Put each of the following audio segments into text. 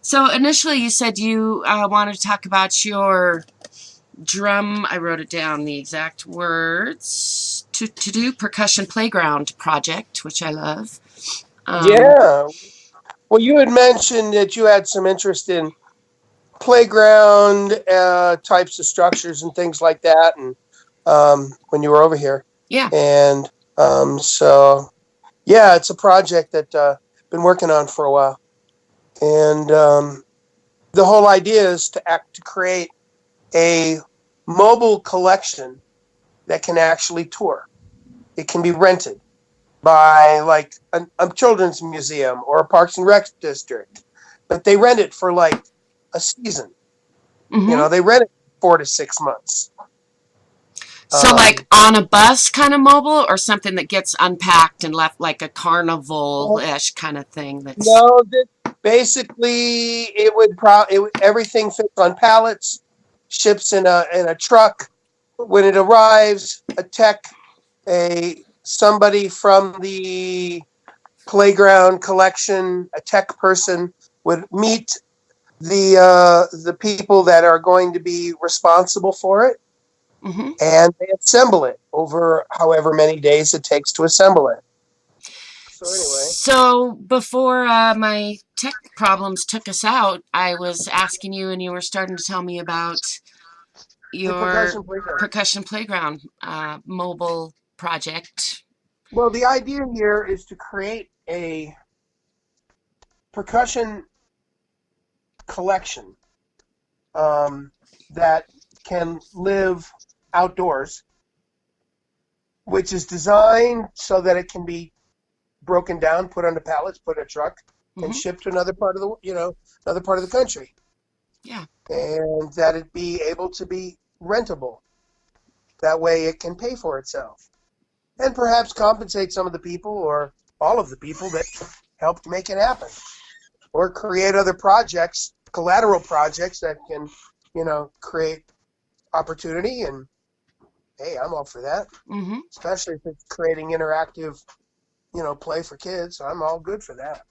So initially you said you wanted to talk about your drum, I wrote it down, the exact words, to do percussion playground project, which I love. Um, Yeah. Well, you had mentioned that you had some interest in playground types of structures and things like that, and when you were over here, yeah. and so yeah, it's a project that been working on for a while, and the whole idea is to create a mobile collection that can actually tour. It can be rented by like a children's museum or a Parks and Rec district, but they rent it for like a season. Hmm. They rent it 4 to 6 months. So like Um, on a bus kind of mobile or something that gets unpacked and left like a carnival-ish kind of thing that's... no, that basically it would everything fits on pallets, ships in a truck. When it arrives, a somebody from the playground collection, a tech person would meet the people that are going to be responsible for it, Hmm. and they assemble it over however many days it takes to assemble it. So anyway, So before my tech problems took us out, I was asking you, and you were starting to tell me about the your percussion playground. percussion playground mobile project. Well, the idea here is to create a percussion collection um, that can live outdoors, which is designed so that it can be broken down, put onto pallets, put in a truck, and Hmm. shipped to another part of another part of the country, Yeah. and that it be able to be rentable. That way, it can pay for itself, and perhaps compensate some of the people or all of the people that helped make it happen, or create other projects, collateral projects that can, create opportunity. And hey, I'm all for that, Hmm. especially if it's creating interactive, play for kids. So I'm all good for that.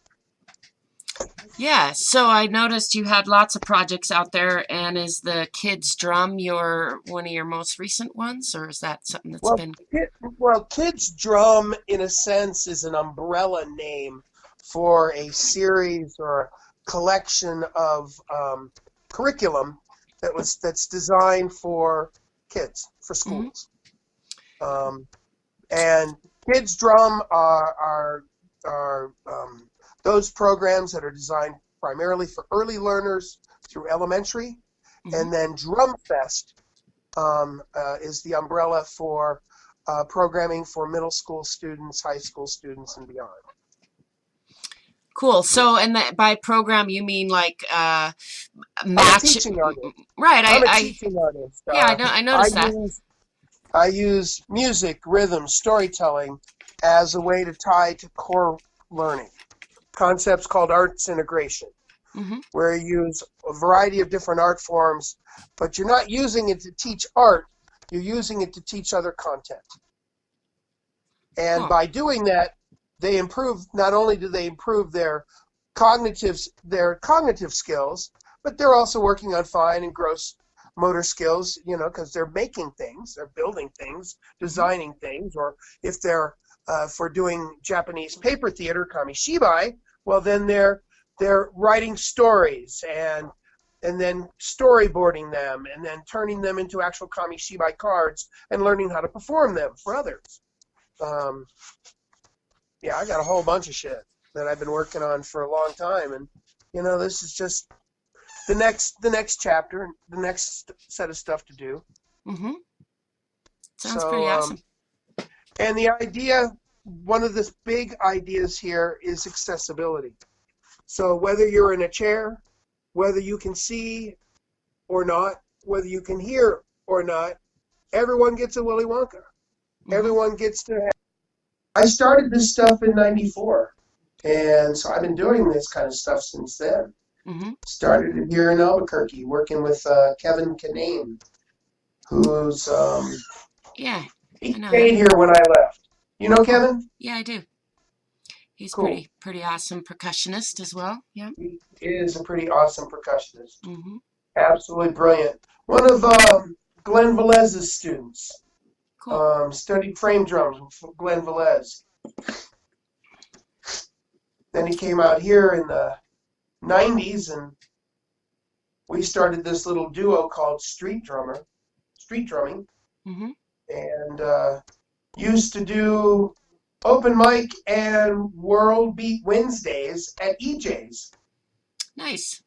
Yeah. So I noticed you had lots of projects out there, and is the kids drum your one of your most recent ones, or is that something that's Well, been... Kids Drum, in a sense, is an umbrella name for a series or a collection of curriculum that's designed for kids, for Hmm. schools. Um, and Kids Drum are those programs that are designed primarily for early learners through elementary, Hmm. and then Drum Fest is the umbrella for programming for middle school students, high school students, and beyond. Cool. So, and that by program you mean like I'm a match? teaching artist. Right. I'm a I teaching artist. Yeah. I know. I I noticed that. use I use music, rhythm, storytelling as a way to tie to core learning concepts called arts integration, Hmm. where you use a variety of different art forms, but you're not using it to teach art. You're using it to teach other content. And Cool. by doing that, they improve. Not only do they improve their cognitive skills, but they're also working on fine and gross motor skills, because they're making things, they're building things, Hmm. designing things, or if they're for doing Japanese paper theater, kamishibai, well then they're writing stories and then storyboarding them and then turning them into actual kamishibai cards and learning how to perform them for others. Um, yeah, I got a whole bunch of shit that I've been working on for a long time, and this is just the next chapter, the next set of stuff to do. Hmm. Sounds So, pretty awesome. and the idea, one of the big ideas here is accessibility. So whether you're in a chair, whether you can see or not, whether you can hear or not, everyone gets a Willy Wonka. Hmm. Everyone gets to. I started this stuff in '94. And so I've been doing this kind of stuff since then. Hmm. Started it here in Albuquerque, working with Kevin Kinane, who's Yeah, he I know him. stayed here when I left. You know Cool. Kevin? Yeah, I do. He's Cool. pretty awesome percussionist as well. Yeah. He is a pretty awesome percussionist. Mm-hmm. Absolutely brilliant. One of Glenn Velez's students. Cool. Studied frame drums with Glenn Velez. Then he came out here in the 90s, and we started this little duo called Street Drumming, Mm-hmm. and used to do open mic and World Beat Wednesdays at EJ's. Nice.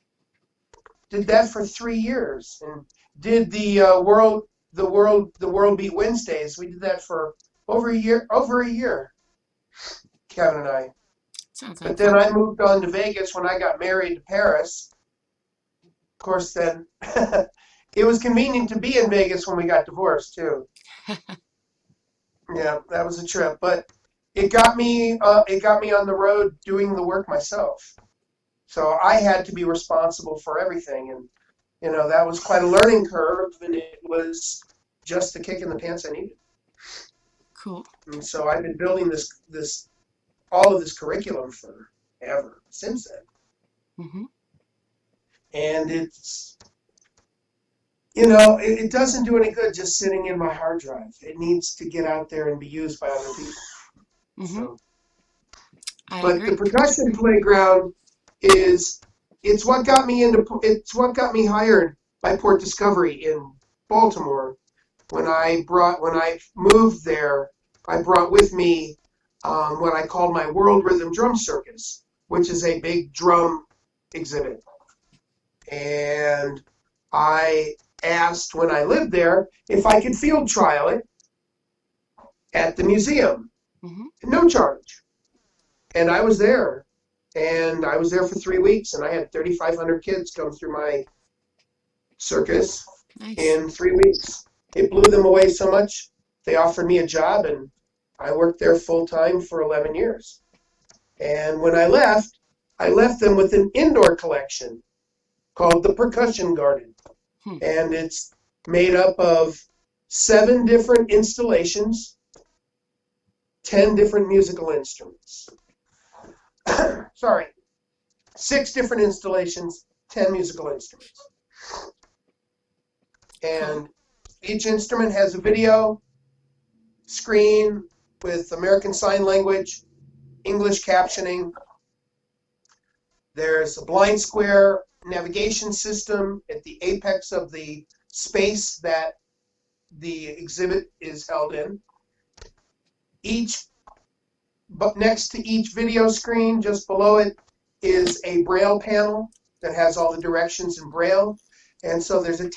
Did that for 3 years, and did the World Beat Wednesdays. We did that for over a year, Kevin and I. Sounds like But then fun. I moved on to Vegas when I got married to Paris. Of course, then it was convenient to be in Vegas when we got divorced too. Yeah, that was a trip, but it got me on the road doing the work myself. So I had to be responsible for everything, and that was quite a learning curve, and it was just the kick in the pants I needed. Cool. And so I've been building all of this curriculum forever since then. Mm-hmm. And it's, it doesn't do any good just sitting in my hard drive. It needs to get out there and be used by other people. Mm-hmm. So, I but agree. the percussion playground it's what got me hired by Port Discovery in Baltimore. When I moved there, I brought with me what I called my World Rhythm Drum Circus, which is a big drum exhibit. And I asked when I lived there if I could field trial it at the museum. Mm-hmm. No charge. And I was there. And I was there for 3 weeks, and I had 3,500 kids come through my circus Nice. in 3 weeks. It blew them away so much, they offered me a job, and I worked there full time for 11 years. And when I left them with an indoor collection called the Percussion Garden. And it's made up of 7 different installations, 10 different musical instruments. Sorry, 6 different installations, 10 musical instruments. And each instrument has a video screen with American Sign Language, English captioning. There's a blind square navigation system at the apex of the space that the exhibit is held in. But next to each video screen, just below it, is a Braille panel that has all the directions in Braille. And so there's a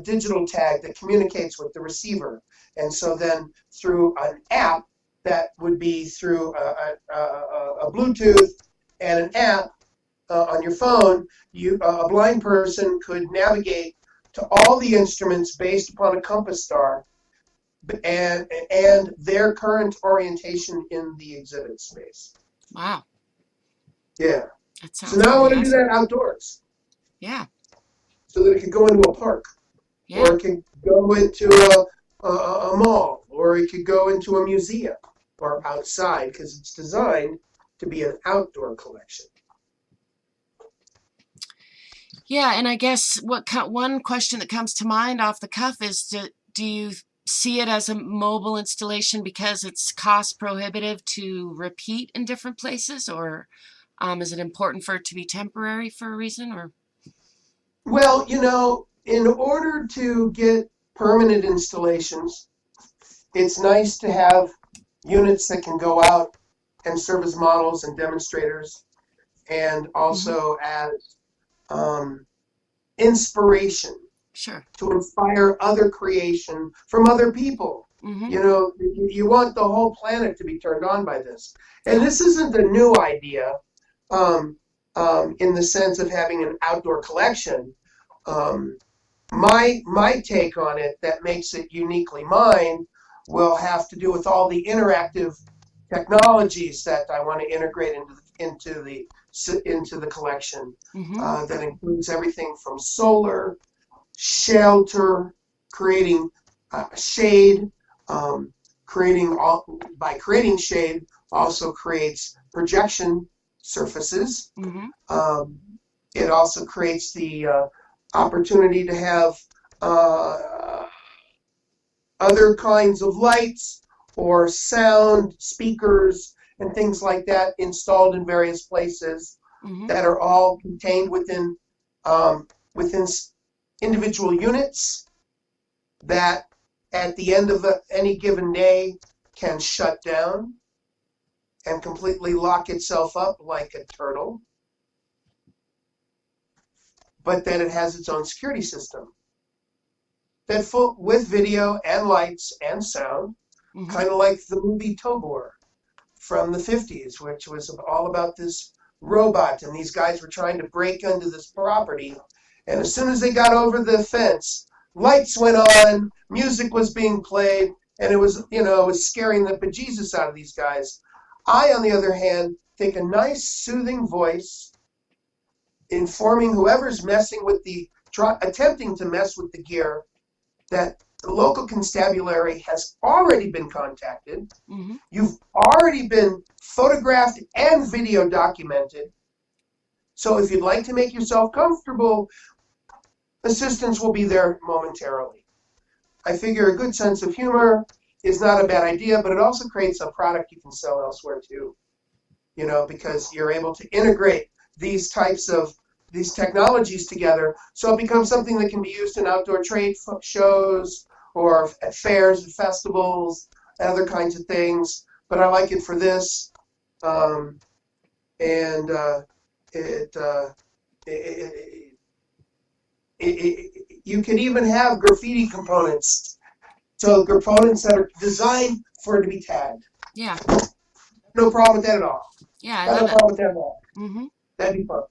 digital tag that communicates with the receiver. And so then through an app that would be through a Bluetooth and an app on your phone, a blind person could navigate to all the instruments based upon a compass star and their current orientation in the exhibit space. Wow. Yeah. That sounds So now I want to awesome. do that outdoors. Yeah. So that it could go into a park, Yeah. or it could go into a mall, or it could go into a museum, or outside, because it's designed to be an outdoor collection. Yeah, and I guess one question that comes to mind off the cuff is, do you see it as a mobile installation because it's cost prohibitive to repeat in different places, or is it important for it to be temporary for a reason? Or Well, in order to get permanent installations, it's nice to have units that can go out and serve as models and demonstrators, and also as inspiration. Sure. To inspire other creation from other people. Mm-hmm. You want the whole planet to be turned on by this. And this isn't a new idea in the sense of having an outdoor collection. My take on it that makes it uniquely mine will have to do with all the interactive technologies that I want to integrate into the collection. Mm-hmm. That includes everything from solar, shelter, creating shade, by creating shade, also creates projection surfaces. Mm-hmm. It also creates the opportunity to have other kinds of lights or sound speakers and things like that installed in various places Mm-hmm. that are all contained within individual units that at the end of any given day can shut down and completely lock itself up like a turtle, but then it has its own security system that with video and lights and sound, Mm-hmm. kind of like the movie Tobor from the 50s, which was all about this robot, and these guys were trying to break into this property, and as soon as they got over the fence, lights went on, music was being played, and it was scaring the bejesus out of these guys. I, on the other hand, think a nice soothing voice informing whoever's attempting to mess with the gear that the local constabulary has already been contacted. Mm-hmm. You've already been photographed and video documented. So if you'd like to make yourself comfortable, assistance will be there momentarily. I figure a good sense of humor is not a bad idea, but it also creates a product you can sell elsewhere too. Because you're able to integrate these technologies together, so it becomes something that can be used in outdoor trade shows or at fairs and festivals, other kinds of things. But I like it for this, and you can even have graffiti components. So components that are designed for it to be tagged. Yeah. No problem with that at all. Yeah, I Got love no it. problem with that at all. Mm-hmm. That'd be fun.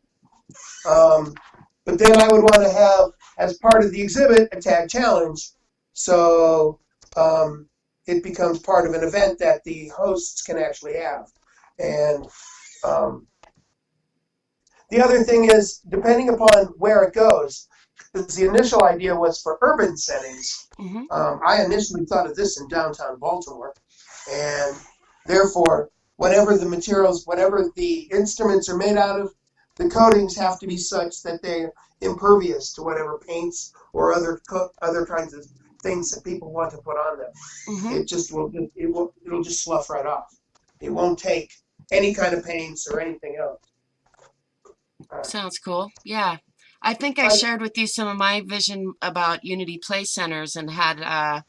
But then I would want to have, as part of the exhibit, a tag challenge. So it becomes part of an event that the hosts can actually have. And the other thing is, depending upon where it goes, because the initial idea was for urban settings. Mm-hmm. I initially thought of this in downtown Baltimore. And therefore, whatever the instruments are made out of, the coatings have to be such that they're impervious to whatever paints or other kinds of things that people want to put on them. Mm-hmm. It'll just slough right off. It won't take any kind of paints or anything else. Sounds cool. Yeah. I think I shared with you some of my vision about Unity Play Centers and had a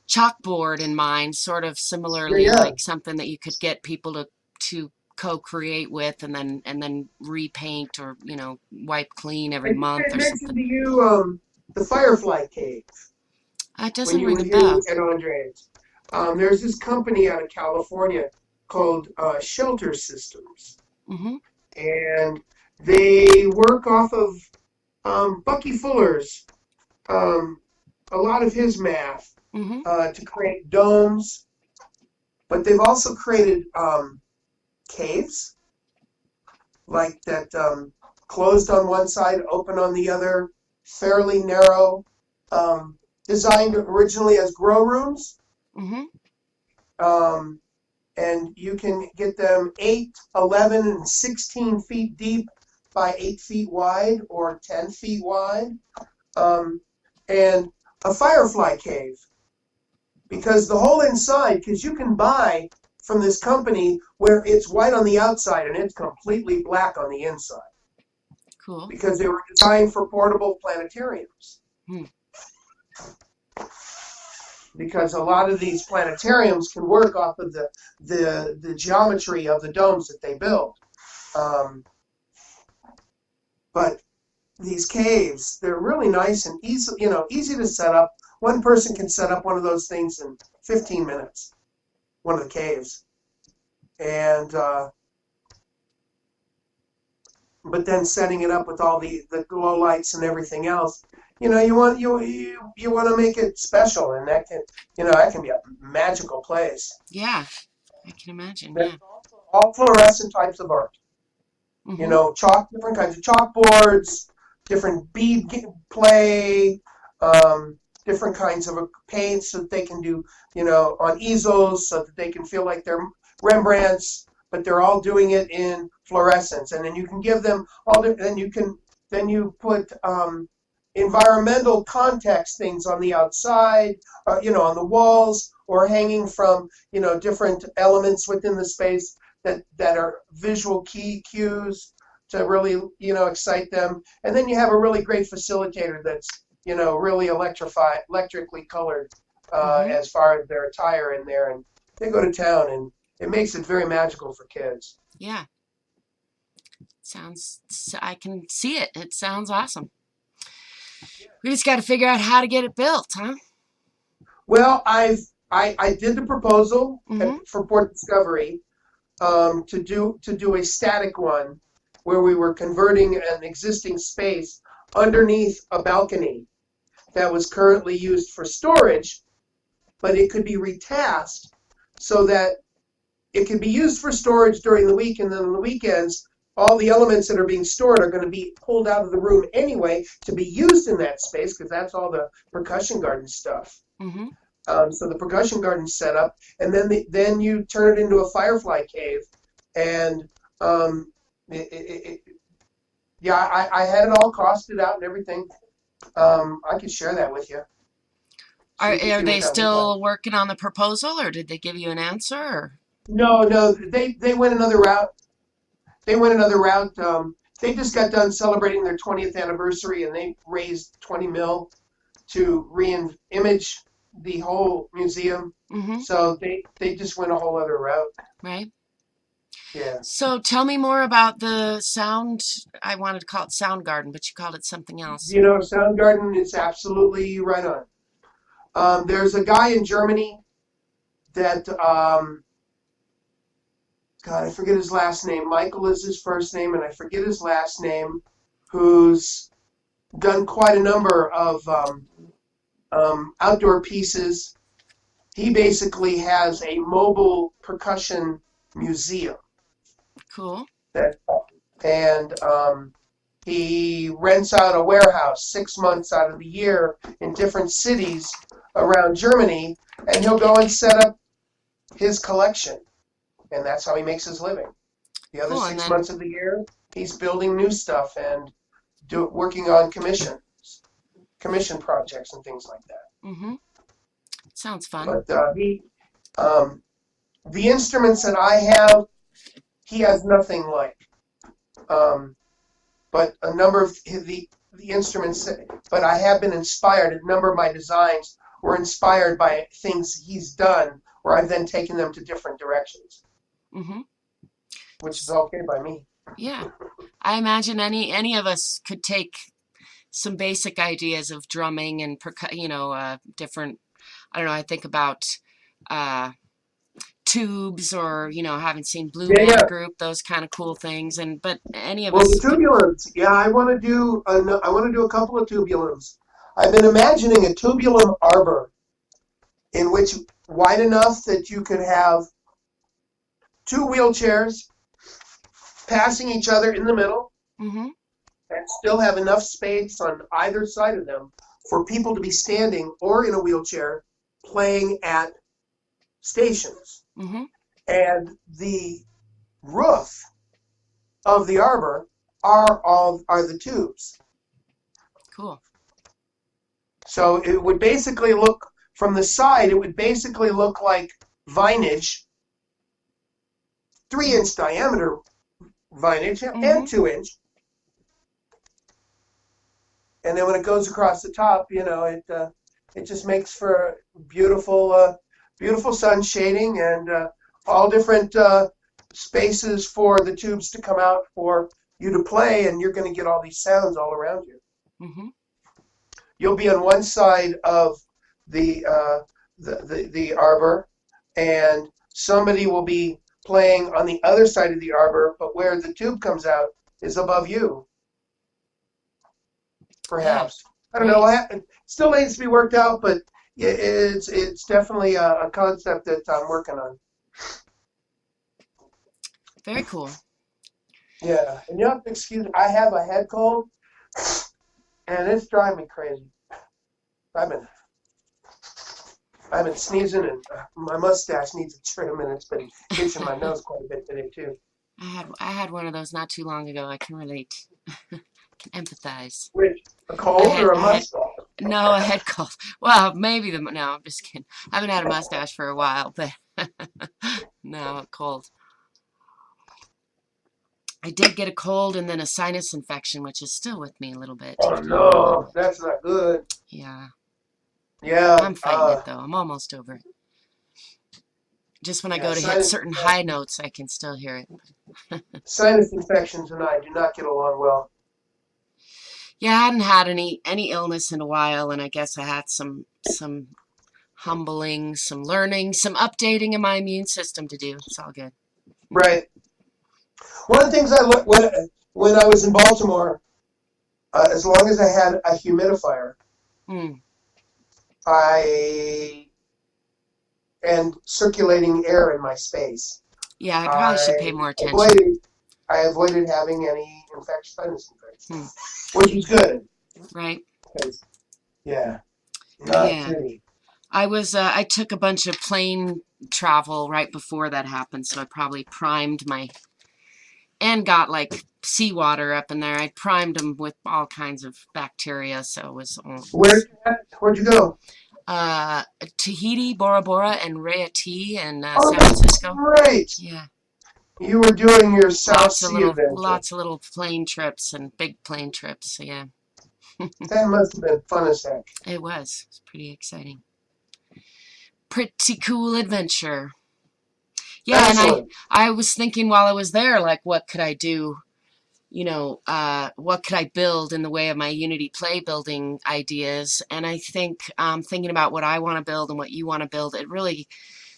chalkboard in mind, sort of similarly like something that you could get people to co-create with and then repaint or wipe clean every month I or mentioned something. to you the Firefly Cave It when doesn't you ring were a here bell. at Andre's. There's this company out of California called Shelter Systems, Mm-hmm. and they work off of Bucky Fuller's, a lot of his math Mm-hmm. to create domes, but they've also created caves like that, closed on one side, open on the other, fairly narrow, designed originally as grow rooms. Mm-hmm. And you can get them 8, 11, and 16 feet deep by 8 feet wide or 10 feet wide. And a firefly cave. Because the whole inside, because you can buy from this company where it's white on the outside and it's completely black on the inside. Cool. Because they were designed for portable planetariums. Hmm. Because a lot of these planetariums can work off of the geometry of the domes that they build. But these caves, they're really nice and easy to set up. One person can set up one of those things in 15 minutes, one of the caves. And but then setting it up with all the glow lights and everything else, you want to make it special, and that can be a magical place. Yeah, I can imagine. There's Yeah. also all fluorescent types of art. Mm-hmm. Different kinds of chalkboards, different bead play, different kinds of paints so that they can do, on easels so that they can feel like they're Rembrandts, but they're all doing it in fluorescence. And then you can give them all the, then you put environmental context things on the outside, on the walls, or hanging from, different elements within the space that are visual cues to really, excite them. And then you have a really great facilitator that's, really electrically colored as far as their attire in there. And they go to town, and it makes it very magical for kids. Yeah. I can see it. It sounds awesome. We just got to figure out how to get it built, huh? Well, I did the proposal for Port Discovery to do a static one where we were converting an existing space underneath a balcony that was currently used for storage, but it could be retasked so that it can be used for storage during the week, and then on the weekends, all the elements that are being stored are going to be pulled out of the room anyway to be used in that space, because that's all the percussion garden stuff. So the percussion garden set up, and then you turn it into a firefly cave, and I had it all costed out and everything. I could share that with you. Are they still working on the proposal, or did they give you an answer? Or? No, they went another route. They just got done celebrating their 20th anniversary, and they raised 20 mil to re-image the whole museum. So they just went a whole other route. Right. Yeah. So tell me more about the sound. I wanted to call it Sound Garden, but you called it something else. Sound Garden is absolutely right on. There's a guy in Germany that, God, I forget his last name. Michael is his first name, and I forget his last name, who's done quite a number of outdoor pieces. He basically has a mobile percussion museum. Cool. And he rents out a warehouse 6 months out of the year in different cities around Germany, and he'll go and set up his collection. And that's how he makes his living. The other 6 months of the year, he's building new stuff and working on commission projects and things like that. Sounds fun. But the instruments that I have, he has nothing like. But a number of the instruments, but I have been inspired. A number of my designs were inspired by things he's done, where I've then taken them to different directions. Which is okay by me. Yeah. I imagine any of us could take some basic ideas of drumming and different. I don't know. I think about tubes, or haven't seen Blue Man Group, those kind of cool things. But any of us. The tubulums. Yeah, I want to do a couple of tubulums. I've been imagining a tubulum arbor, in which wide enough that you could have two wheelchairs passing each other in the middle, and still have enough space on either side of them for people to be standing or in a wheelchair playing at stations. And the roof of the arbor are the tubes. Cool. So it would basically look from the side. It would basically look like vinage, 3-inch diameter vinage and 2-inch. And then when it goes across the top, it just makes for beautiful sun shading and all different spaces for the tubes to come out for you to play, and you're going to get all these sounds all around you. You'll be on one side of the arbor, and somebody will be playing on the other side of the arbor, but where the tube comes out is above you. Perhaps. I don't know. It still needs to be worked out, but it's definitely a concept that I'm working on. Very cool. Yeah, and you have to excuse me. I have a head cold, and it's driving me crazy. I've been sneezing, and my mustache needs a trim, and it's been itching my nose quite a bit today too. I had one of those not too long ago. I can relate. Can empathize. Which, a I cold had or a I had mustache? no, a head cold. Well, maybe no, I'm just kidding. I haven't had a mustache for a while, but no, a cold. I did get a cold and then a sinus infection, which is still with me a little bit, Oh if you will. no, that's not good. Yeah. Yeah, I'm fighting it though. I'm almost over it. Just when I yeah, go to hit certain high notes, I can still hear it. sinus infections and I do not get along well. Yeah, I hadn't had any illness in a while, and I guess I had some humbling, some learning, some updating in my immune system to do. It's all good. Right. One of the things when I was in Baltimore, as long as I had a humidifier, Mm. I and circulating air in my space, Yeah, I probably should pay I more attention. avoided I avoided having any sinus infection, which is good. Right. Yeah, not Yeah. pretty. I took a bunch of plane travel right before that happened, so I probably primed and got like seawater up in there. I primed them with all kinds of bacteria, so it was Where'd you go? uh, Tahiti, Bora Bora, and Raiatea in Oh, San that's Francisco. great. Yeah, You were doing your South Sea adventure. lots of little plane trips and big plane trips. So yeah, That must have been fun as heck. it was. It was pretty exciting. Pretty cool adventure. Yeah, and Excellent. I was thinking while I was there, like, what could I do? What could I build in the way of my Unity play building ideas? And I think thinking about what I want to build and what you want to build, it really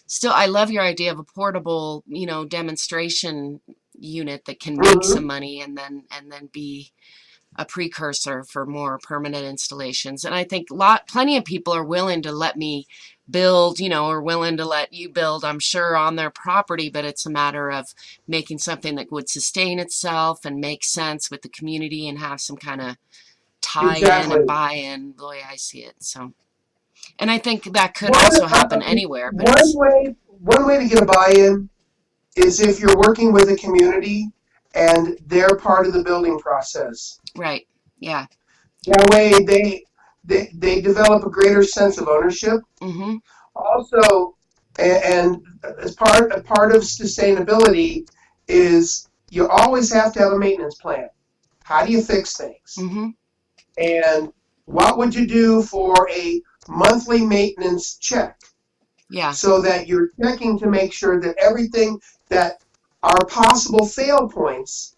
still, I love your idea of a portable, demonstration unit that can make some money and then be a precursor for more permanent installations. And I think plenty of people are willing to let me build, or willing to let you build, I'm sure, on their property, but it's a matter of making something that would sustain itself and make sense with the community and have some kind of tie-in and buy-in, the way I see it. So, and I think that could also happen anywhere. But one way to get a buy-in is if you're working with a community and they're part of the building process. Right. Yeah. That way they develop a greater sense of ownership. Mm-hmm. Also, and as part of sustainability is you always have to have a maintenance plan. How do you fix things? Mm-hmm. And what would you do for a monthly maintenance check? Yeah. So that you're checking to make sure that everything that are possible fail points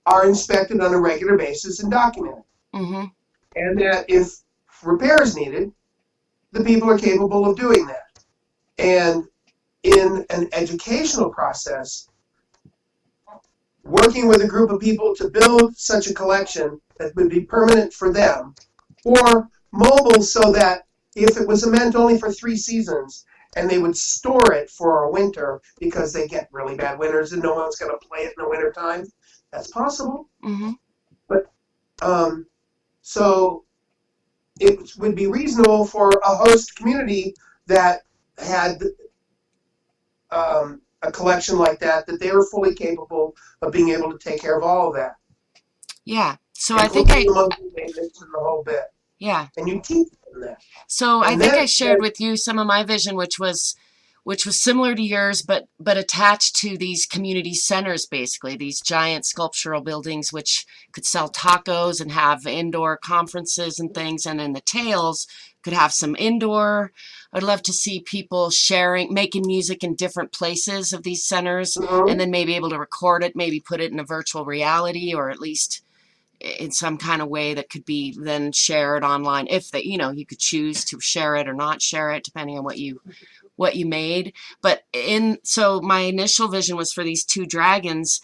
are inspected on a regular basis and documented. Mm-hmm. And that if repair is needed, the people are capable of doing that. And in an educational process, working with a group of people to build such a collection that would be permanent for them, or mobile so that if it was meant only for 3 seasons and they would store it for a winter because they get really bad winters and no one's going to play it in the wintertime, that's possible. Mm-hmm. But so it would be reasonable for a host community that had a collection like that they were fully capable of being able to take care of all of that. Yeah. So I think monthly maintenance and the whole bit. Yeah. And you teach them that. So I think I shared with you some of my vision, which was similar to yours, but attached to these community centers, basically, these giant sculptural buildings which could sell tacos and have indoor conferences and things, and in the tails could have some indoor. I'd love to see people making music in different places of these centers, and then maybe able to record it, maybe put it in a virtual reality, or at least in some kind of way that could be then shared online. If you could choose to share it or not share it, depending on what you made. But so my initial vision was for these 2 dragons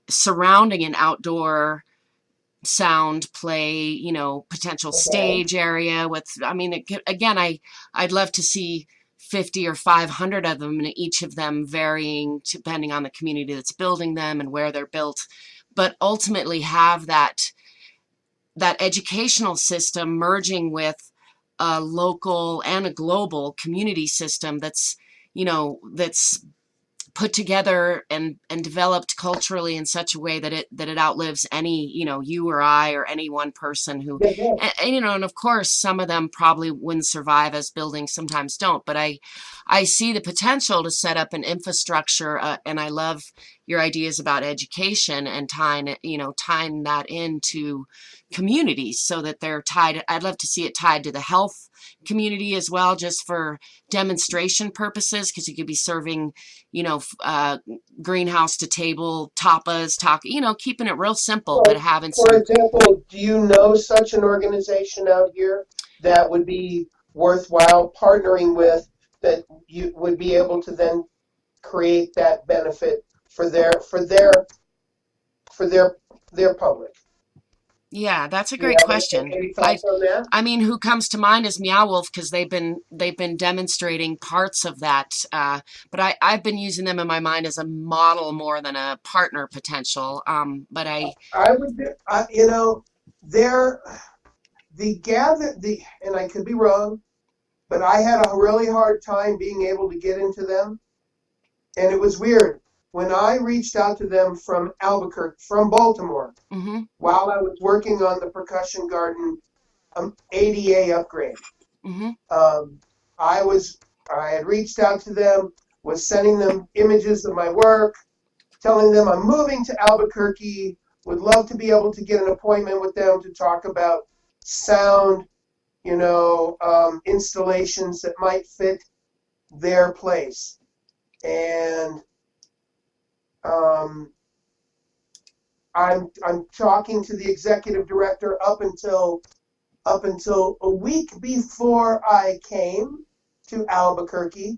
surrounding an outdoor sound play, potential stage area with, I'd love to see 50 or 500 of them, and each of them varying depending on the community that's building them and where they're built, but ultimately have that educational system merging with a local and a global community system that's, that's put together and developed culturally in such a way that it outlives any, you or I or any one person who, Yeah, yeah. and of course some of them probably wouldn't survive as buildings sometimes don't, but I see the potential to set up an infrastructure, and I love your ideas about education and tying that into communities so that they're tied. I'd love to see it tied to the health community as well, just for demonstration purposes, because you could be serving, greenhouse to table tapas, keeping it real simple, but Well, having for some. example, do you know such an organization out here that would be worthwhile partnering with, that you would be able to then create that benefit for their public? Yeah, that's a Do you great have question. any I thoughts on that? I mean, who comes to mind is Meow Wolf, because they've been demonstrating parts of that. But I've been using them in my mind as a model more than a partner potential. But I would, they're and I could be wrong, but I had a really hard time being able to get into them. And it was weird. When I reached out to them from Baltimore, mm-hmm, while I was working on the Percussion Garden ADA upgrade, mm-hmm, um, I was I had reached out to them, was sending them images of my work, telling them I'm moving to Albuquerque, would love to be able to get an appointment with them to talk about sound, installations that might fit their place. And um, I'm talking to the executive director up until a week before I came to Albuquerque,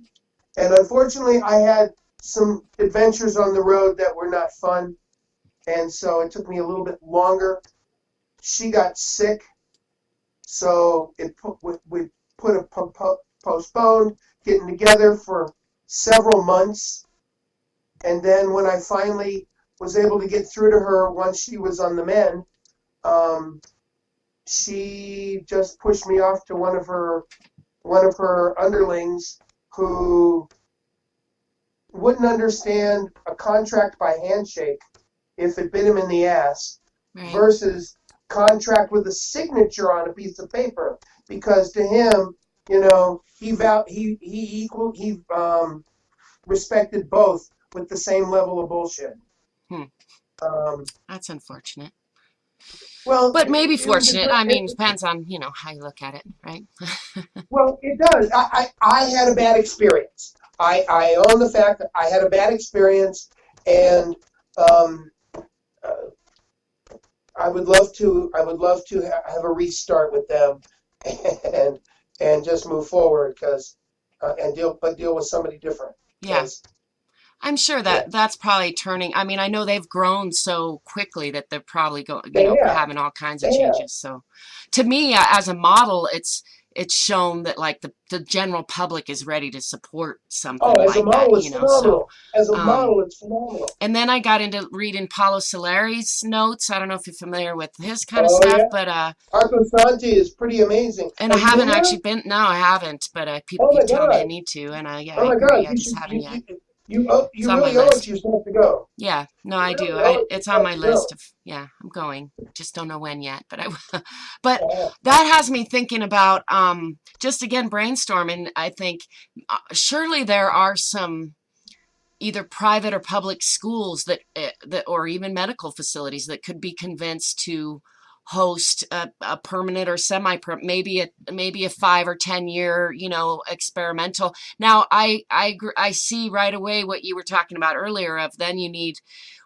and unfortunately I had some adventures on the road that were not fun, and so it took me a little bit longer. She got sick, so we put a postponed getting together for several months. And then when I finally was able to get through to her once she was on the mend, she just pushed me off to one of her underlings, who wouldn't understand a contract by handshake if it bit him in the ass, right. versus contract with a signature on a piece of paper, because to him, he respected both with the same level of bullshit. Hmm. Um, That's unfortunate. well, But maybe it was a fortunate. good. I mean, depends on, how you look at it, right? Well, it does. I had a bad experience. I own the fact that I had a bad experience, and um, uh, I would love to have a restart with them, and just move forward, because and deal with somebody different, Yeah. because I'm sure yeah, that's probably turning. I mean, I know they've grown so quickly that they're probably they have having all kinds of they have. changes. So, to me, as a model, it's shown that like the general public is ready to support Oh, something as a like that, model, it's So, phenomenal. As a um, model, it's phenomenal. and then I got into reading Paulo Soleri's notes. I don't know if you're familiar with his kind of Oh stuff, yeah, but Arco Santi is pretty amazing. and I Have you haven't been there? actually been. No, I haven't, but people Oh my keep telling me I God. need to, and yeah, Oh I my agree. God, I you just should haven't yet. It's you on my really owe it list. to yourself to go. Yeah, no, You I do. really owe it to It's on yourself my to list go. of, yeah, I'm going. Just don't know when yet, but I will. But Uh, that has me thinking about just again brainstorming. I think surely there are some either private or public schools that or even medical facilities that could be convinced to host a permanent or semi maybe a 5 or 10 year experimental. Now I see right away what you were talking about earlier of then you need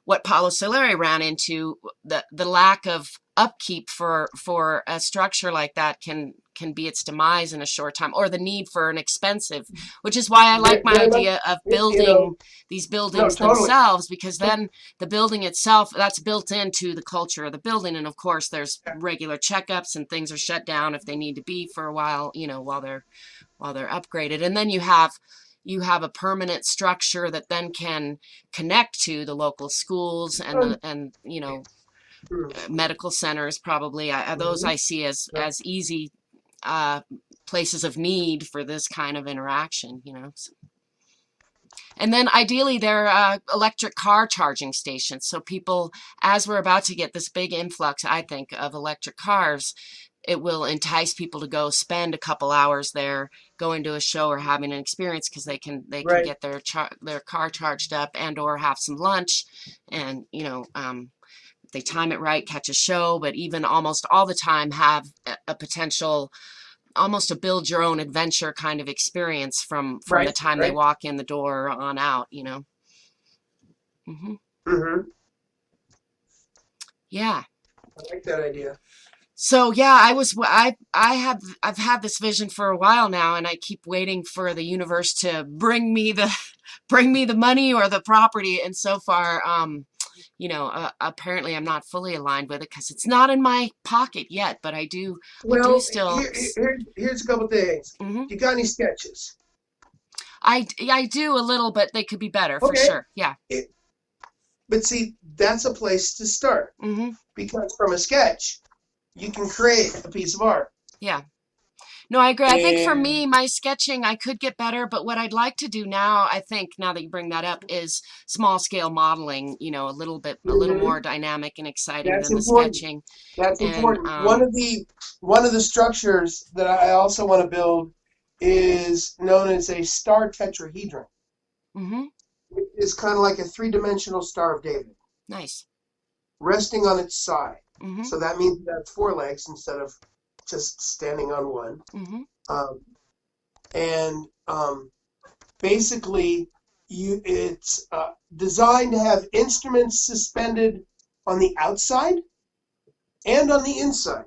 what Paulo Soleri ran into, the lack of upkeep for a structure like that can be its demise in a short time, or the need for an expensive, which is why I like my very much, idea of you know, building these no, buildings totally. themselves, because then the building itself, that's built into the culture of the building, and of course there's regular checkups and things are shut down if they need to be for a while, while they're upgraded, and then you have a permanent structure that then can connect to the local schools and Um, medical centers probably. Those mhm. I see as easy uh, places of need for this kind of interaction, you know. And then ideally they're electric car charging stations. So people, as we're about to get this big influx, I think, of electric cars, it will entice people to go spend a couple hours there, going to a show or having an experience, because they can Right. get their car charged up and or have some lunch, and you know, if they time it right, catch a show, but even almost all the time have a potential, almost a build your own adventure kind of experience from the Right. time they Right. walk in the door on out, you know. Hmm. Mm-hmm. Yeah. I like that idea. So yeah, I've had this vision for a while now, and I keep waiting for the universe to bring me the money or the property. And so far, you know, apparently I'm not fully aligned with it because it's not in my pocket yet. But I do Well, still. here's a couple things. Hmm. You got any sketches? I do a little, but they could be better for Okay. sure. Yeah. But see, that's a place to start, Hmm. because from a sketch, you can create a piece of art. Yeah. No, I agree. I think for And me, my sketching, I could get better, but what I'd like to do now, I think, now that you bring that up, is small scale modeling, you know, a little more dynamic and exciting that's than the important. sketching. That's And important. One of the structures that I also want to build is known as a star tetrahedron. mm-hmm, It's kind of like a three-dimensional Star of David, nice. resting on its side. Mm-hmm, So that means it has four legs instead of just standing on one. mm-hmm, Basically, it's designed to have instruments suspended on the outside and on the inside.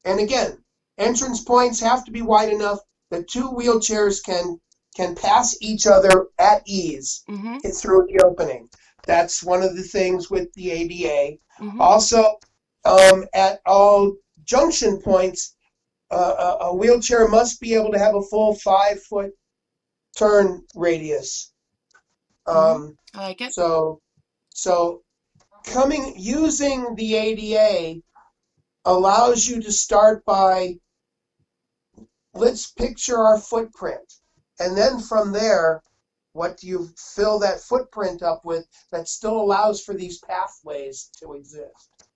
And again, entrance points have to be wide enough that two wheelchairs can pass each other at ease mm-hmm, through the opening. That's one of the things with the ADA. mm-hmm. Also, at all junction points, a wheelchair must be able to have a full 5-foot turn radius. I like it. So using the ADA allows you to start by, let's picture our footprint. And then from there, what do you fill that footprint up with that still allows for these pathways to exist?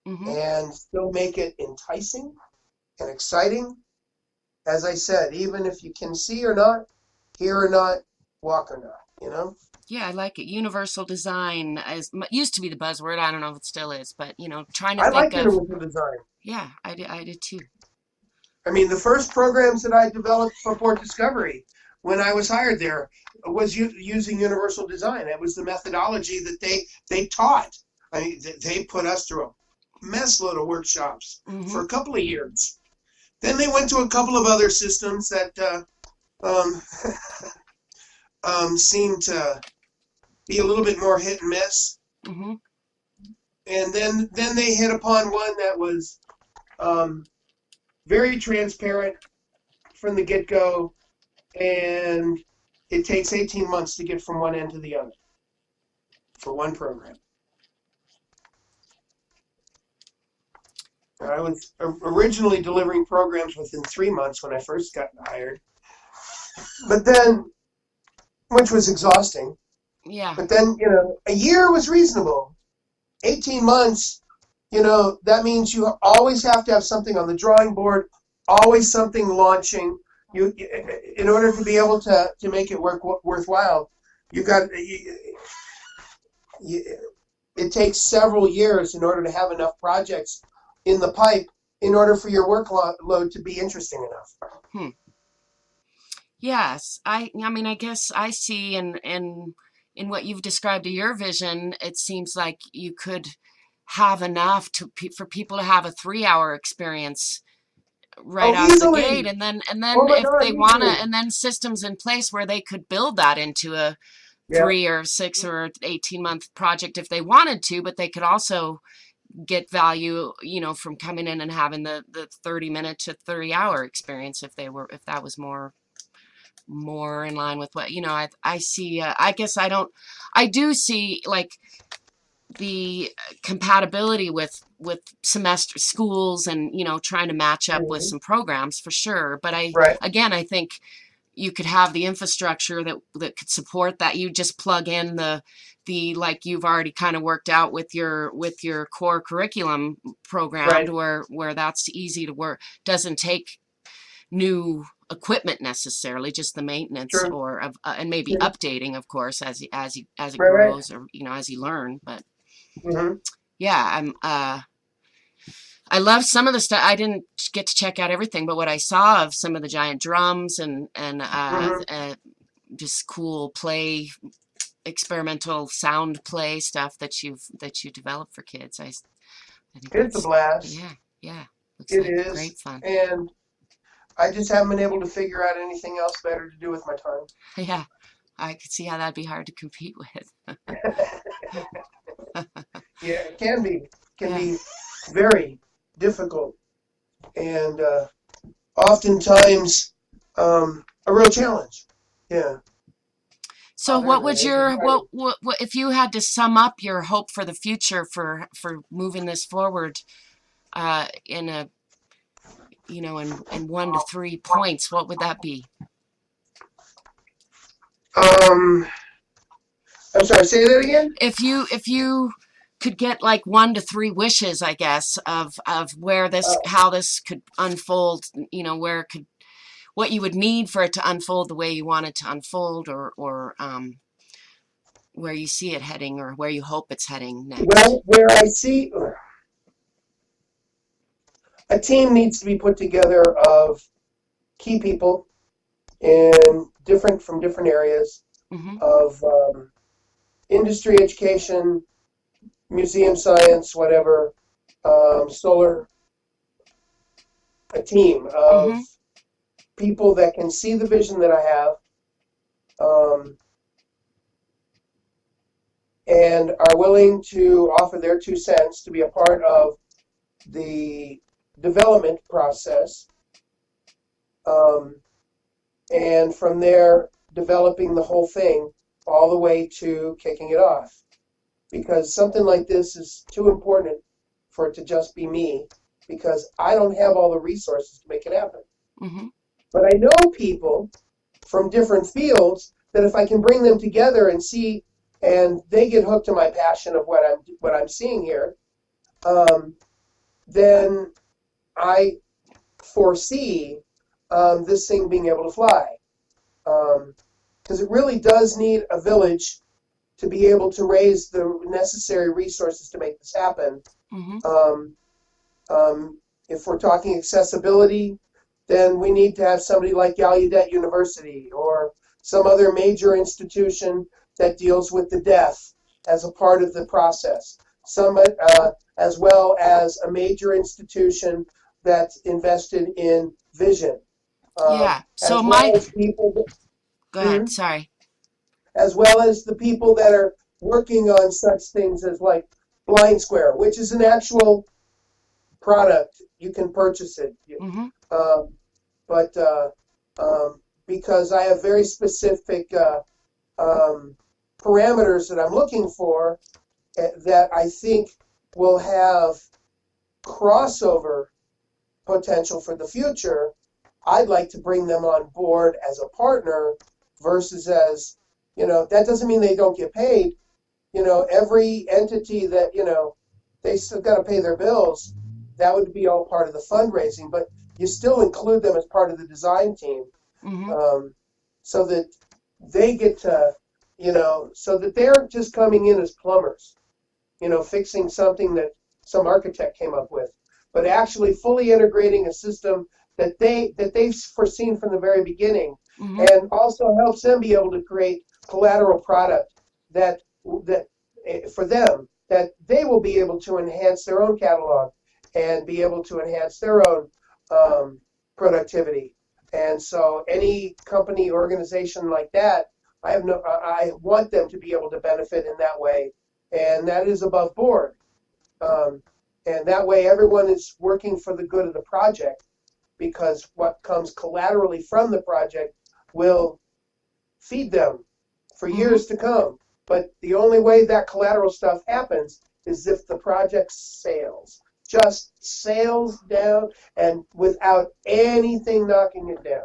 Mm-hmm. And still make it enticing and exciting. As I said, even if you can see or not, hear or not, walk or not, you know? Yeah, I like it. Universal design used to be the buzzword. I don't know if it still is, but you know, trying to I think like of. universal design. Yeah, I did too. I mean, the first programs that I developed for Port Discovery when I was hired there was using universal design. That was the methodology that they taught. I mean, they put us through a mess load of workshops for a couple of years. Then they went to a couple of other systems that seemed to be a little bit more hit and miss. Mm-hmm. And then they hit upon one that was very transparent from the get-go, and it takes 18 months to get from one end to the other for one program. I was originally delivering programs within 3 months when I first got hired, but then, which was exhausting. Yeah. But then, you know, a year was reasonable. 18 months, you know, that means you always have to have something on the drawing board, always something launching. You, in order to be able to make it worthwhile, you got. It takes several years in order to have enough projects in the pipe in order for your workload to be interesting enough. Yes, I mean, I guess I see in what you've described of your vision, it seems like you could have enough for people to have a 3-hour experience right out of the gate, and then if they want to, and then systems in place where they could build that into a 3 or 6 or 18-month project if they wanted to, but they could also get value, you know, from coming in and having the 30-minute to 30-hour experience if that was more in line with what, you know, I see. I guess I do see, like, the compatibility with semester schools and, you know, trying to match up with Mhm. some programs for sure. But Right. I think you could have the infrastructure that could support that. You just plug in the like you've already kind of worked out with your core curriculum program Right. to where that's easy to work. Doesn't take new equipment necessarily, just the maintenance True. or and maybe True. updating, of course, as it Right. Right. grows, or, you know, as you learn. But Hmm. yeah, I love some of the stuff. I didn't get to check out everything, but what I saw of some of the giant drums Hmm. just cool experimental sound play stuff that you develop for kids. I think It's a that's, blast. yeah, yeah, looks It like is, great fun. and I just haven't been able to figure out anything else better to do with my time. Yeah, I could see how that'd be hard to compete with. Yeah, it can be. Can Yeah. be very difficult and oftentimes a real challenge. Yeah. So what Other would as you're your trying to. what if you had to sum up your hope for the future for moving this forward in a, you know, in 1 to 3 points, what would that be? Um, I'm sorry. Say that again. If you could get like 1 to 3 wishes, I guess, of where this Uh, how this could unfold, you know, where it could, what you would need for it to unfold the way you want it to unfold, or where you see it heading, or where you hope it's heading next. well, where I see a team needs to be put together of key people in different from different areas Mm-hmm. of industry, education, museum science, whatever, solar, a team of Mm-hmm. people that can see the vision that I have, um, and are willing to offer their 2 cents to be a part of the development process, um, and from there developing the whole thing all the way to kicking it off. Because something like this is too important for it to just be me, because I don't have all the resources to make it happen. Mm-hmm. But I know people from different fields that if I can bring them together and see, and they get hooked to my passion of what I'm seeing here, then I foresee this thing being able to fly. Because it really does need a village to be able to raise the necessary resources to make this happen. Mm-hmm. Um, if we're talking accessibility, then we need to have somebody like Gallaudet University or some other major institution that deals with the deaf as a part of the process. As well as a major institution that's invested in vision, Yeah. So as well my as people. Go ahead. Mhm. Sorry. As well as the people that are working on such things as like Blind Square, which is an actual product. You can purchase it. Mm-hmm. Um, but because I have very specific parameters that I'm looking for that I think will have crossover potential for the future, I'd like to bring them on board as a partner versus as, that doesn't mean they don't get paid. Every entity that, they still got to pay their bills. That would be all part of the fundraising, but you still include them as part of the design team, Mm-hmm. so that they get to, so that they're just coming in as plumbers, fixing something that some architect came up with, but actually fully integrating a system that they've foreseen from the very beginning, Mm-hmm. and also helps them be able to create collateral product that for them that they will be able to enhance their own catalog and be able to enhance their own productivity. And so any company organization like that, I want them to be able to benefit in that way, and that is above board. Um, and that way everyone is working for the good of the project, because what comes collaterally from the project will feed them for Mm-hmm. years to come. But the only way that collateral stuff happens is if the project just sails down and without anything knocking it down.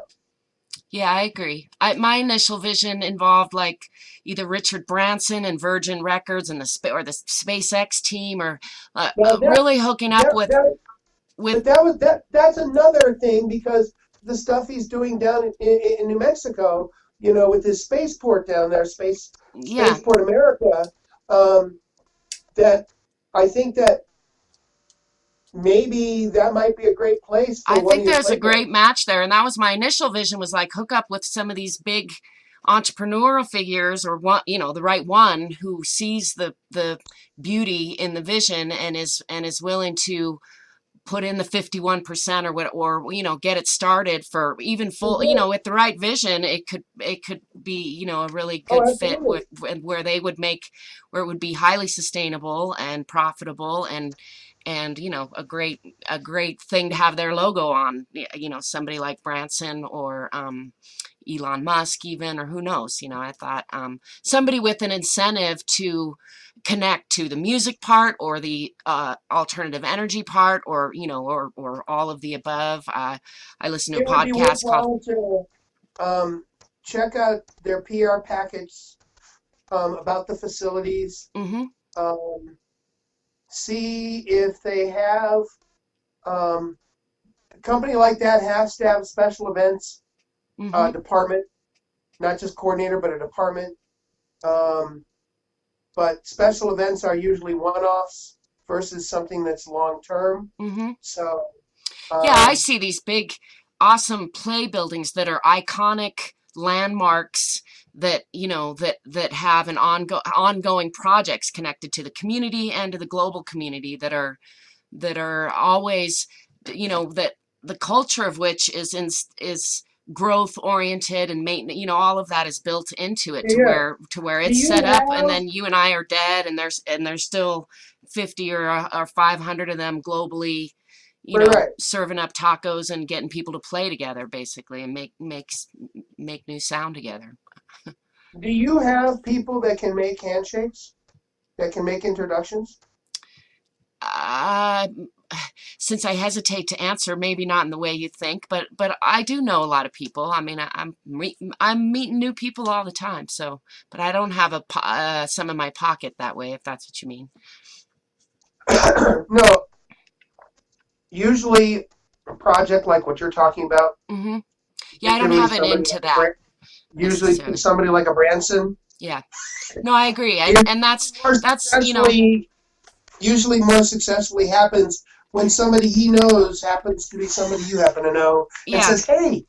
Yeah, I agree. My initial vision involved like either Richard Branson and Virgin Records and the SpaceX team, or Now really hooking up that, that with. but that's another thing, because the stuff he's doing down in New Mexico, with his spaceport down there, Yeah, Spaceport America, that I think that maybe that might be a great place for I one think of your there's a great playgrounds. match there, and that was my initial vision, was like hook up with some of these big entrepreneurial figures, or one, the right one who sees the beauty in the vision and is willing to put in the 51% or what, or get it started for even full, Yeah. with the right vision. It could be, a really Oh, good fit absolutely. with where they would make, where it would be highly sustainable and profitable, and a great thing to have their logo on, somebody like Branson, or Elon Musk even, or who knows. I thought somebody with an incentive to connect to the music part, or the alternative energy part, or all of the above. I listen to a It would be podcast called. worthwhile to check out their PR package about the facilities. Mm-hmm, Um, See if they have a company like that has to have a special events mm-hmm, department, not just coordinator, but a department. Um, but special events are usually one-offs versus something that's long-term. mm-hmm. So, Yeah, I um, see these big, awesome play buildings that are iconic landmarks, that that have an ongoing projects connected to the community and to the global community, that are always, that the culture of which is growth oriented and maintenance. All of that is built into it, to yeah. where Do it's you set up, and have then you and I are dead, and there's still 50 or 500 of them globally, right? serving up tacos and getting people to play together, basically, and make new sound together. Do you have people that can make handshakes, that can make introductions? Uh, since I hesitate to answer, maybe not in the way you think, but I do know a lot of people. I mean, I'm meeting new people all the time. So, but I don't have some in my pocket that way, if that's what you mean. No, usually a project like what you're talking about, Hmm. Yeah, I don't usually have an somebody into like that usually necessarily. somebody like a Branson Yeah, no, I agree, and is and that's more that's successfully usually more successfully happens when somebody he knows happens to be somebody you happen to know and yeah. says, "Hey, you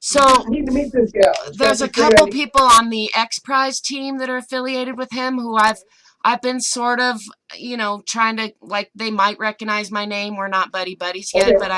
So need to meet this gal. She's got there's a this great couple idea." people on the X Prize team that are affiliated with him, who I've been sort of, trying to, like, they might recognize my name. We're not buddy buddies yet, Okay. but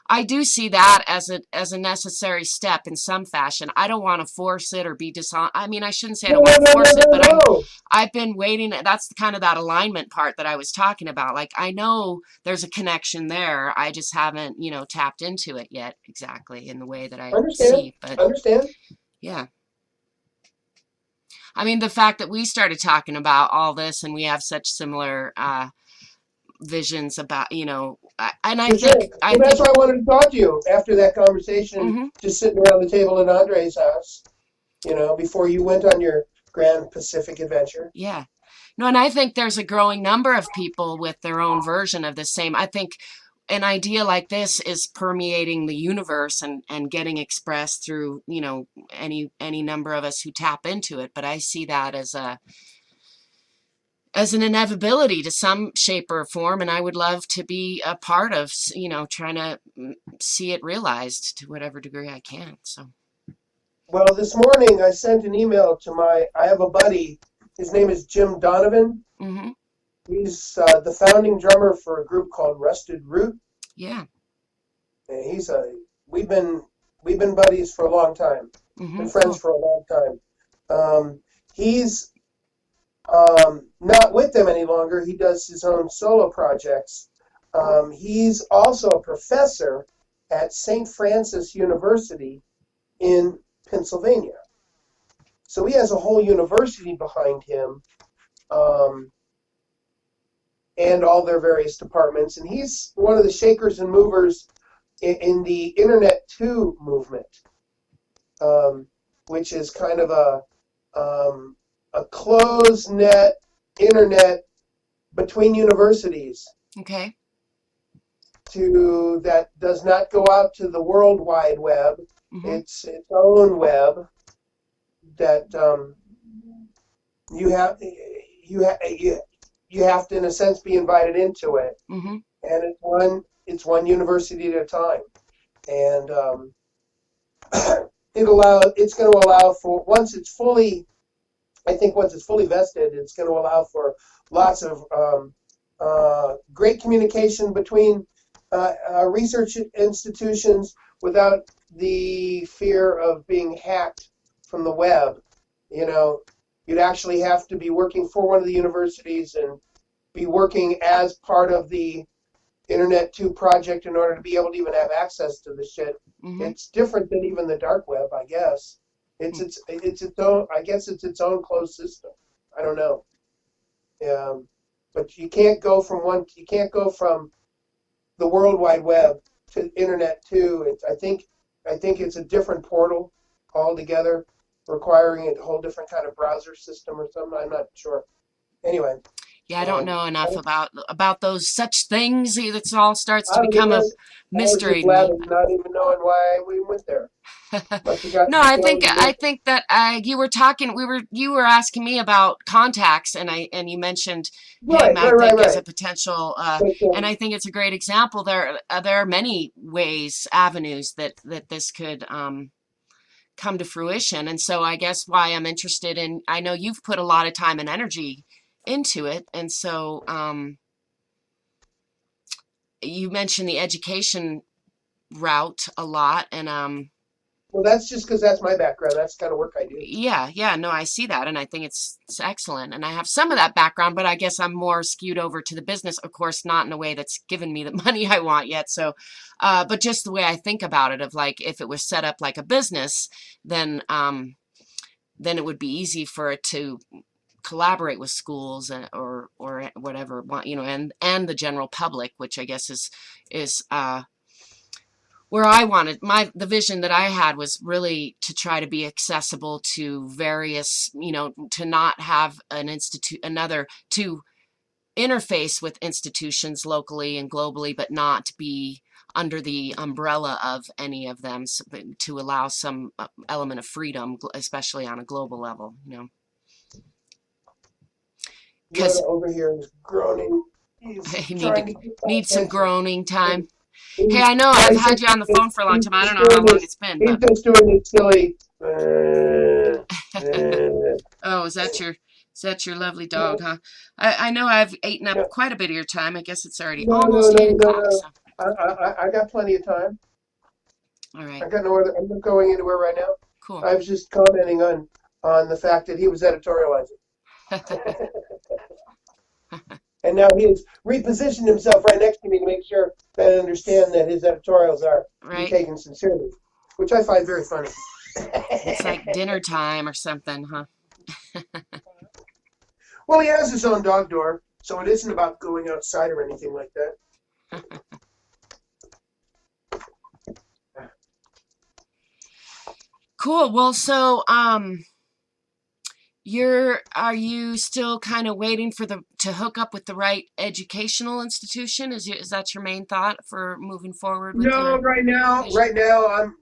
I do see that as a necessary step in some fashion. I don't want to force it or be dishonest. I mean, I shouldn't say I No, don't no, want to no, no, force it, no, but no. I've been waiting. That's kind of that alignment part that I was talking about. Like, I know there's a connection there. I just haven't, tapped into it yet exactly in the way that I Understand? see. But Understand? yeah. I mean, the fact that we started talking about all this, and we have such similar visions about, and I For think, sure. Well, that's why I wanted to talk to you after that conversation, hmm just sitting around the table at Andre's house, before you went on your Grand Pacific adventure. yeah. No, and I think there's a growing number of people with their own version of the same. I think an idea like this is permeating the universe, and getting expressed through, any number of us who tap into it. But I see that as an inevitability to some shape or form, and I would love to be a part of, trying to see it realized to whatever degree I can. So. Well, this morning I sent an email to I have a buddy. His name is Jim Donovan. Hmm. He's the founding drummer for a group called Rusted Root. Yeah. And we've been buddies for a long time, been friends Cool. for a long time. He's not with them any longer. He does his own solo projects. He's also a professor at St. Francis University in Pennsylvania. So he has a whole university behind him, and all their various departments. And he's one of the shakers and movers in the Internet 2 movement, which is kind of a closed net internet between universities Okay. that does not go out to the World Wide Web. Mm-hmm. It's its own web that you have to, in a sense, be invited into it, Mm-hmm. and it's one university at a time, and it's going to allow for, once it's fully vested, it's going to allow for lots of great communication between research institutions without the fear of being hacked from the web. You know, you'd actually have to be working for one of the universities and be working as part of the Internet 2 project in order to be able to even have access to the shit. Mm-hmm. It's different than even the dark web, I guess. It's its own. I guess it's its own closed system. I don't know. But you can't go from the World Wide Web to Internet 2. I think it's a different portal altogether, requiring a whole different kind of browser system or something. I'm not sure. Anyway. Yeah, I don't know enough about those such things. It all starts to I become a was mystery just to me. laughing, not even knowing why we went there. But you got No, I think that you were talking. You were asking me about contacts, and you mentioned him. I think as a right. potential, But, and I think it's a great example. There are many avenues that this could come to fruition, and so I guess why I'm interested in. I know you've put a lot of time and energy into it, and so you mentioned the education route a lot, and well, that's just because that's my background. That's the kind of work I do. yeah, no, I see that, and I think it's excellent. And I have some of that background, but I guess I'm more skewed over to the business, of course, not in a way that's given me the money I want yet. So, but just the way I think about it, of like if it was set up like a business, then it would be easy for it to collaborate with schools or whatever, you know, and the general public, which I guess is where I wanted the vision that I had was really to try to be accessible to various, you know, to not have to interface with institutions locally and globally, but not be under the umbrella of any of them, so, to allow some element of freedom, especially on a global level, you know. Because Yoda over here is groaning. He's he trying to get my need some attention. groaning time. Hey, He's, I know I've had you on the phone for a long time. I don't know how long it's been, he's but just doing this silly. oh, is that your lovely dog, huh? I know I've eaten up No, quite a bit of your time. I guess it's already no, no, almost no, 8 no, o'clock. no. So, I got plenty of time. all right, I got no other. I'm not going anywhere right now. cool. I was just commenting on the fact that he was editorializing. And now he has repositioned himself right next to me to make sure that I understand that his editorials are to be Right? taken sincerely, which I find very funny. It's like dinner time or something, huh? Well, he has his own dog door, so it isn't about going outside or anything like that. Cool. Well, so are you still kind of waiting for to hook up with the right educational institution? Is that your main thought for moving forward with No, your right now, vision?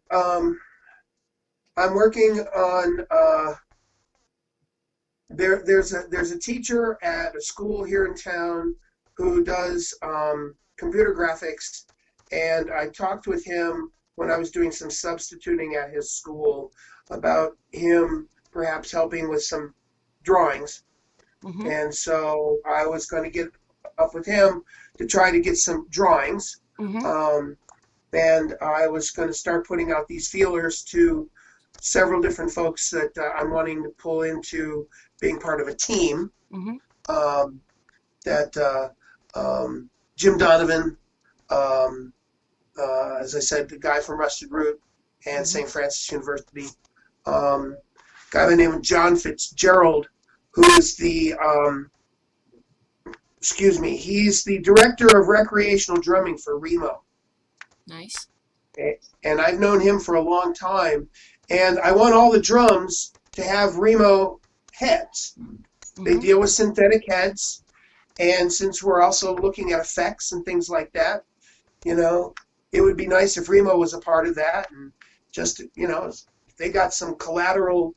I'm working on there's a teacher at a school here in town who does computer graphics, and I talked with him when I was doing some substituting at his school about him perhaps helping with some drawings. Mm-hmm. And so I was going to get up with him to try to get some drawings. Mm-hmm. And I was going to start putting out these feelers to several different folks that I'm wanting to pull into being part of a team. Mm-hmm. Jim Donovan, as I said, the guy from Rusted Root and Mm-hmm. St. Francis University, guy by the name of John Fitzgerald, who is he's the director of recreational drumming for Remo. Nice. And I've known him for a long time. And I want all the drums to have Remo heads. They deal with synthetic heads. And since we're also looking at effects and things like that, it would be nice if Remo was a part of that. And just, they got some collateral,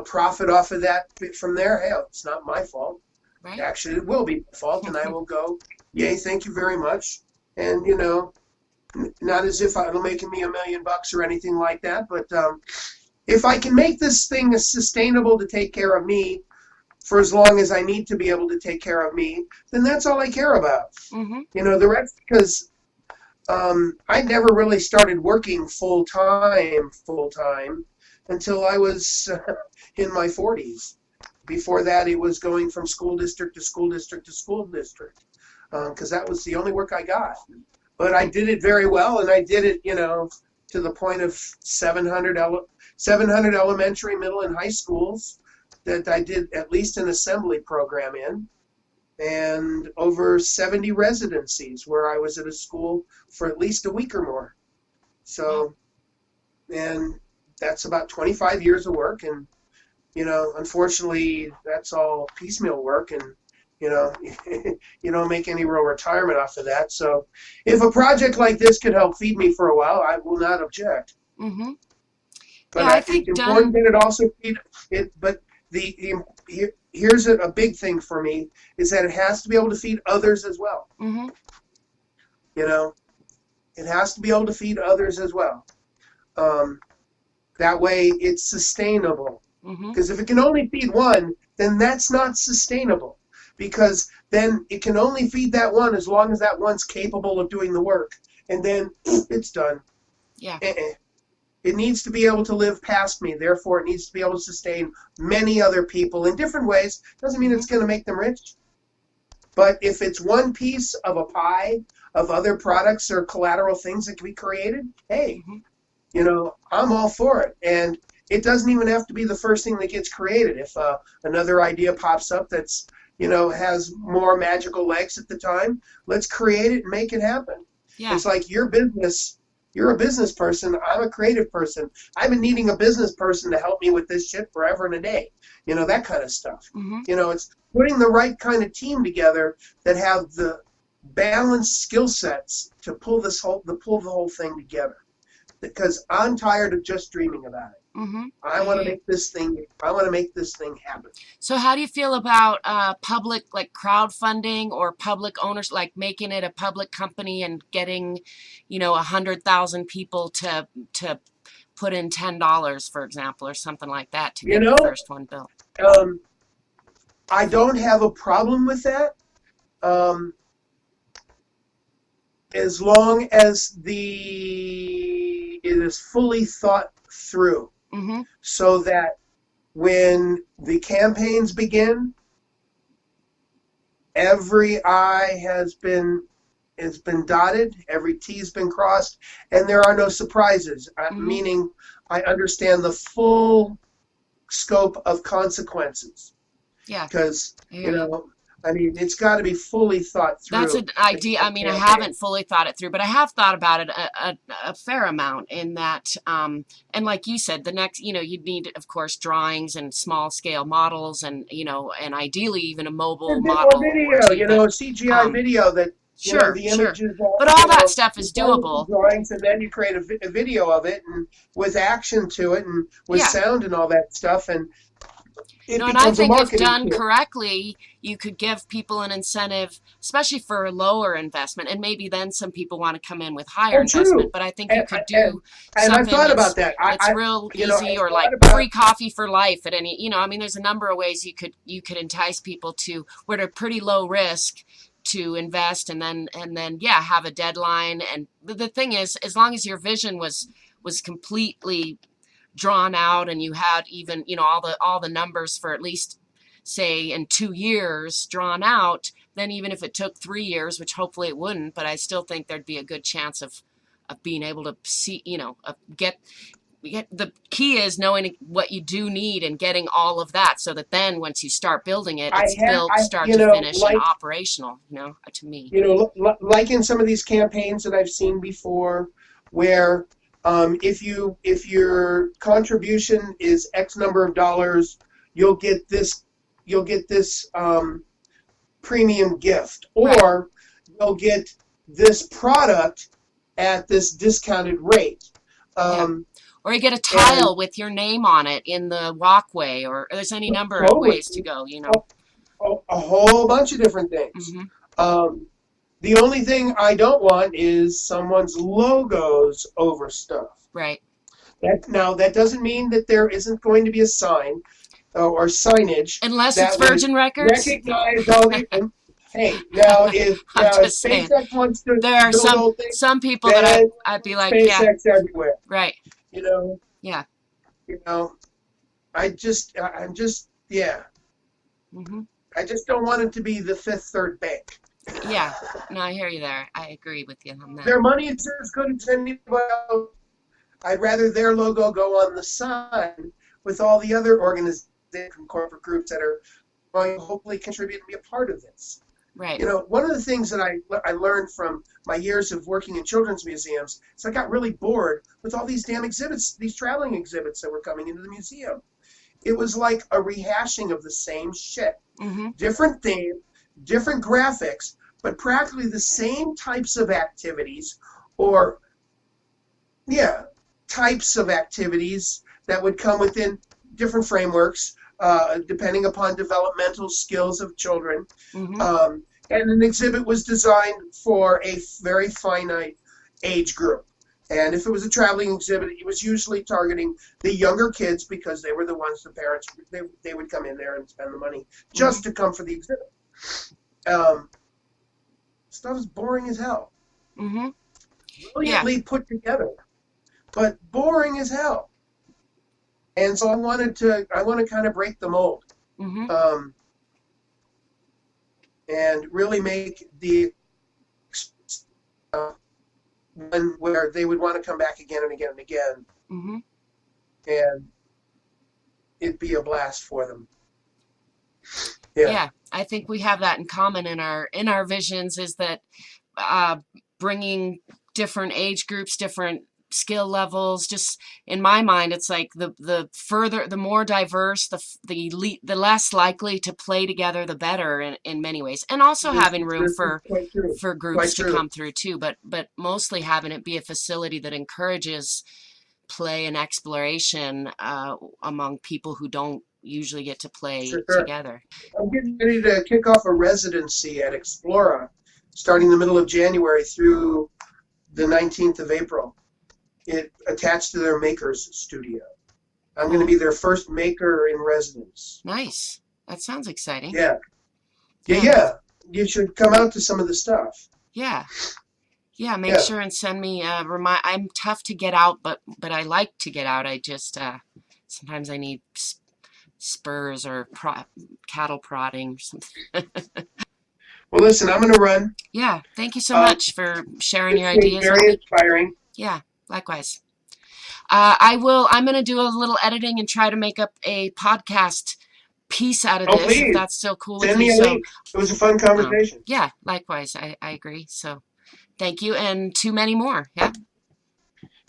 profit off of that from there. Hey, it's not my fault. Right. Actually, it will be my fault, and I will go, yay, thank you very much. And, not as if it'll make me $1 million or anything like that, but if I can make this thing sustainable to take care of me for as long as I need to be able to take care of me, then that's all I care about. The rest, because I never really started working full time until I was in my 40s. Before that, it was going from school district to school district to school district, because that was the only work I got. But I did it very well, and I did it, to the point of 700 elementary, middle, and high schools that I did at least an assembly program in, and over 70 residencies where I was at a school for at least a week or more. So, and that's about 25 years of work, and unfortunately, that's all piecemeal work, and you don't make any real retirement off of that. So, if a project like this could help feed me for a while, I will not object. But Yeah, I think it's important that it also feed it. But here's a big thing for me is that it has to be able to feed others as well. It has to be able to feed others as well. That way, it's sustainable. Because if it can only feed one, then that's not sustainable. Because then it can only feed that one as long as that one's capable of doing the work. And then it's done. Yeah. It needs to be able to live past me. Therefore, it needs to be able to sustain many other people in different ways. Doesn't mean it's going to make them rich. But if it's one piece of a pie of other products or collateral things that can be created, hey, I'm all for it. And it doesn't even have to be the first thing that gets created. If another idea pops up that's, has more magical legs at the time, let's create it and make it happen. Yeah. It's like your business. You're a business person. I'm a creative person. I've been needing a business person to help me with this shit forever and a day. That kind of stuff. It's putting the right kind of team together that have the balanced skill sets to pull the whole thing together. Because I'm tired of just dreaming about it. I want to make this thing. I want to make this thing happen. So, how do you feel about public, like crowdfunding or public owners, like making it a public company and getting, 100,000 people to put in $10, for example, or something like that to get the first one built? I don't have a problem with that, as long as it is fully thought through. So that when the campaigns begin, every I has been dotted, every T has been crossed, and there are no surprises. Meaning, I understand the full scope of consequences. Yeah. Because it's got to be fully thought through. That's an idea. I haven't fully thought it through, but I have thought about it a fair amount in that, and like you said, the next, you'd need, of course, drawings and small scale models and, and ideally even a mobile model. Video, CGI video that, the images. But all that stuff is doable. Drawings, and then you create a video of it and with action to it and with sound and all that stuff. And and I think if done correctly, you could give people an incentive, especially for a lower investment, and maybe then some people want to come in with higher investment. But I think you could do something that's real easy, or like free coffee for life at any. There's a number of ways you could entice people to where they're pretty low risk to invest, and then have a deadline. And the thing is, as long as your vision was completely drawn out and you had even all the numbers for at least say in 2 years drawn out, then even if it took 3 years, which hopefully it wouldn't, but I still think there'd be a good chance of being able to see, get the key is knowing what you do need and getting all of that, so that then once you start building it, it's built start to finish and operational, to me. Like in some of these campaigns that I've seen before, where if your contribution is X number of dollars, you'll get this premium gift, or you'll get this product at this discounted rate. Or you get a tile with your name on it in the walkway, or there's any number of ways to go, A whole bunch of different things. The only thing I don't want is someone's logos over stuff. Right. Now, that doesn't mean that there isn't going to be a sign or signage. Unless it's Virgin Records. Recognize all the... Hey, now if SpaceX wants to there are some people that I'd be like, SpaceX everywhere. Right. Yeah. I just don't want it to be the Fifth Third Bank. Yeah. No, I hear you there. I agree with you on that. Their money is as good as anybody else. I'd rather their logo go on the sign with all the other organizations and corporate groups that are going to hopefully contribute and be a part of this. Right. One of the things that I learned from my years of working in children's museums is I got really bored with all these damn exhibits, these traveling exhibits that were coming into the museum. It was like a rehashing of the same shit. Different theme, different graphics, but practically the same types of activities, or types of activities that would come within different frameworks, depending upon developmental skills of children. And an exhibit was designed for a very finite age group. And if it was a traveling exhibit, it was usually targeting the younger kids, because they were the ones, the parents, they would come in there and spend the money just to come for the exhibit. Stuff is boring as hell. Brilliantly put together, but boring as hell. And so I want to kind of break the mold, and really make the one where they would want to come back again and again and again, and it'd be a blast for them. Yeah, I think we have that in common in our visions, is that bringing different age groups, different skill levels. Just in my mind, it's like the more diverse, the less likely to play together, the better in many ways. And also having room for groups to come through too, but mostly having it be a facility that encourages play and exploration among people who don't usually get to play together. I'm getting ready to kick off a residency at Explora starting the middle of January through the 19th of April. It attached to their maker's studio. I'm going to be their first maker in residence. Nice. That sounds exciting. Yeah. You should come out to some of the stuff. Yeah. Make sure and send me I'm tough to get out, but I like to get out. I just sometimes I need spurs or cattle prodding or something. Well, listen, I'm going to run. Yeah. Thank you so much for sharing your ideas. Very inspiring. Yeah. Likewise. I'm going to do a little editing and try to make up a podcast piece out of this. Please. If that's still cool Send with you. me a link. It was a fun conversation. Yeah, likewise. I agree. So thank you, and too many more. Yeah.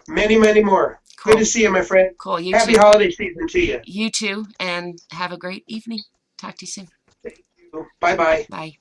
Many, many more. Cool. Good to see you, my friend. Cool. You Happy too. holiday season to you. You too, and have a great evening. Talk to you soon. Thank you. Bye-bye. Bye.